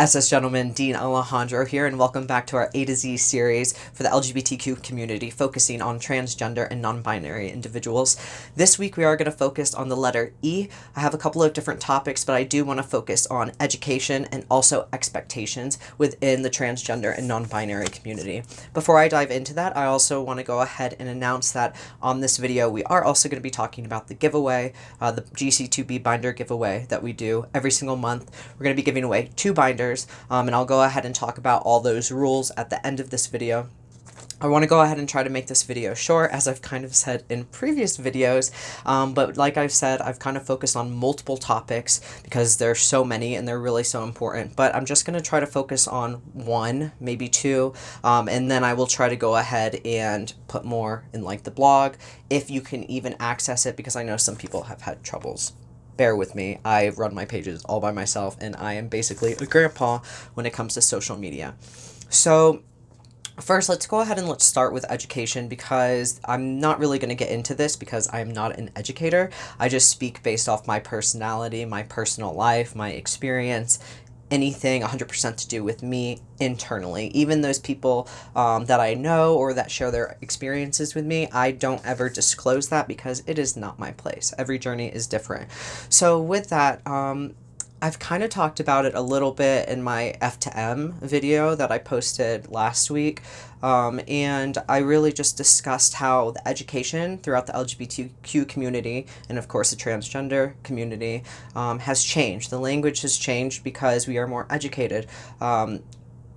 SS Gentleman Dean Alejandro here, and welcome back to our A to Z series for the LGBTQ community, focusing on transgender and non-binary individuals. This week we are going to focus on the letter E. I have a couple of different topics, but I do want to focus on education and also expectations within the transgender and non-binary community. Before I dive into that, I also want to go ahead and announce that on this video we are also going to be talking about the giveaway, the GC2B binder giveaway that we do every single month. We're going to be giving away 2 binders. And I'll go ahead and talk about all those rules at the end of this video. I want to go ahead and try to make this video short, as I've kind of said in previous videos, but like I've said, I've kind of focused on multiple topics because there's so many and they're really so important, but I'm just going to try to focus on 1, maybe 2, and then I will try to go ahead and put more in like the blog, if you can even access it, because I know some people have had troubles. Bear with me, I run my pages all by myself, and I am basically a grandpa when it comes to social media. So first, let's go ahead and let's start with education, because I'm not really going to get into this because I'm not an educator. I just speak based off my personality, my personal life, my experience, anything 100% to do with me internally. Even those people that I know or that share their experiences with me, I don't ever disclose that because it is not my place. Every journey is different. So with that, I've kind of talked about it a little bit in my F to M video that I posted last week, and I really just discussed how the education throughout the LGBTQ community, and of course the transgender community, has changed. The language has changed because we are more educated.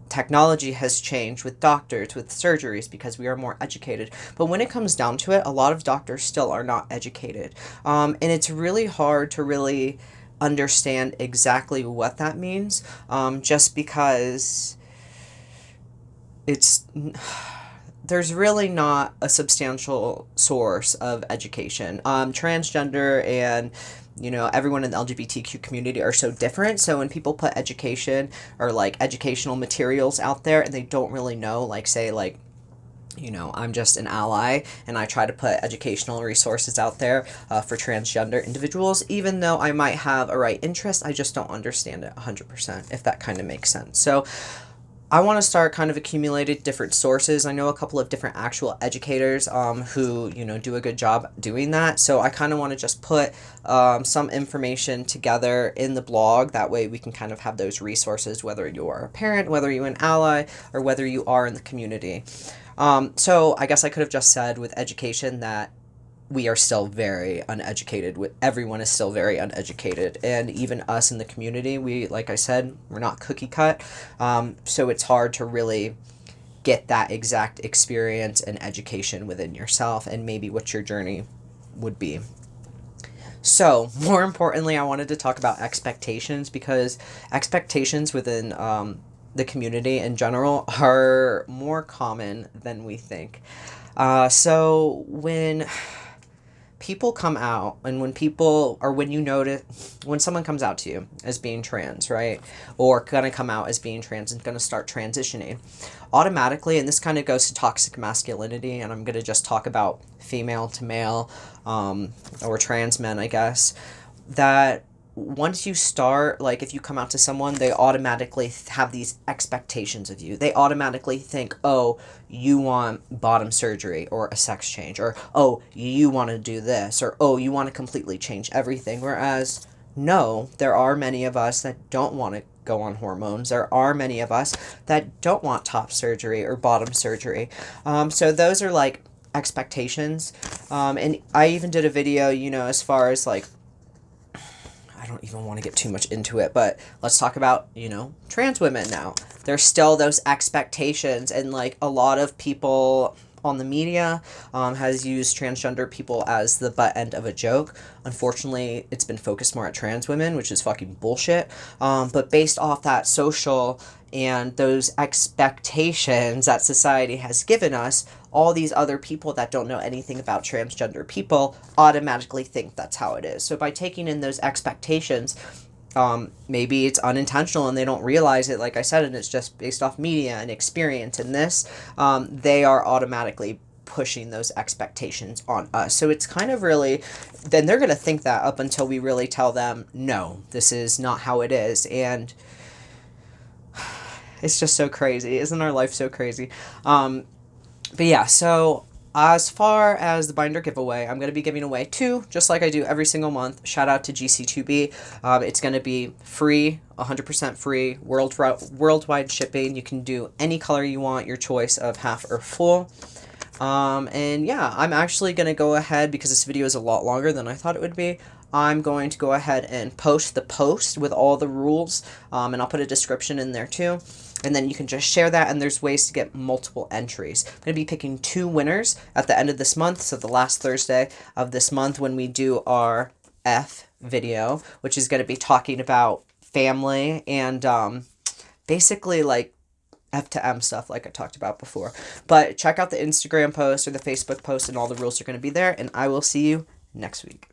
Technology has changed with doctors, with surgeries, because we are more educated. But when it comes down to it, a lot of doctors still are not educated. And it's really hard to really understand exactly what that means, just because there's really not a substantial source of education. Transgender and everyone in the LGBTQ community are so different. So when people put education or like educational materials out there and they don't really know, like say like, I'm just an ally and I try to put educational resources out there for transgender individuals, even though I might have a right interest, I just don't understand it 100%, if that kind of makes sense. So I want to start kind of accumulating different sources. I know a couple of different actual educators who, do a good job doing that. So I kind of want to just put some information together in the blog. That way we can kind of have those resources, whether you are a parent, whether you're an ally, or whether you are in the community. So I guess I could have just said with education that we are still very uneducated. Everyone is still very uneducated, and even us in the community, like I said, we're not cookie cut, so it's hard to really get that exact experience and education within yourself and maybe what your journey would be. So more importantly, I wanted to talk about expectations, because expectations within the community in general are more common than we think. So when people come out, and when someone comes out to you as being trans, right, or gonna come out as being trans and gonna start transitioning, automatically, and this kind of goes to toxic masculinity, and I'm gonna just talk about female to male, or trans men, I guess, that once you start, like if you come out to someone, they automatically have these expectations of you. They automatically think, oh, you want bottom surgery or a sex change, or oh, you want to do this, or oh, you want to completely change everything. Whereas, no, there are many of us that don't want to go on hormones. There are many of us that don't want top surgery or bottom surgery. So those are like expectations. And I even did a video, as far as like, I don't even want to get too much into it, but let's talk about, trans women now. There's still those expectations, and like a lot of people on the media has used transgender people as the butt end of a joke. Unfortunately, it's been focused more at trans women, which is fucking bullshit. But based off that social and those expectations that society has given us, all these other people that don't know anything about transgender people automatically think that's how it is. So by taking in those expectations, maybe it's unintentional and they don't realize it, like I said, and it's just based off media and experience in this, they are automatically pushing those expectations on us. So it's kind of really, then they're going to think that up until we really tell them, no, this is not how it is. And It's just so crazy. Isn't our life so crazy? But yeah, so as far as the binder giveaway, I'm going to be giving away two, just like I do every single month. Shout out to GC2B. It's going to be free, 100% free, worldwide shipping. You can do any color you want, your choice of half or full. And yeah, I'm actually going to go ahead, because this video is a lot longer than I thought it would be. I'm going to go ahead and post the post with all the rules, and I'll put a description in there too. And then you can just share that, and there's ways to get multiple entries. I'm going to be picking two winners at the end of this month, so the last Thursday of this month when we do our F video, which is going to be talking about family and basically like F to M stuff like I talked about before. But check out the Instagram post or the Facebook post, and all the rules are going to be there, and I will see you next week.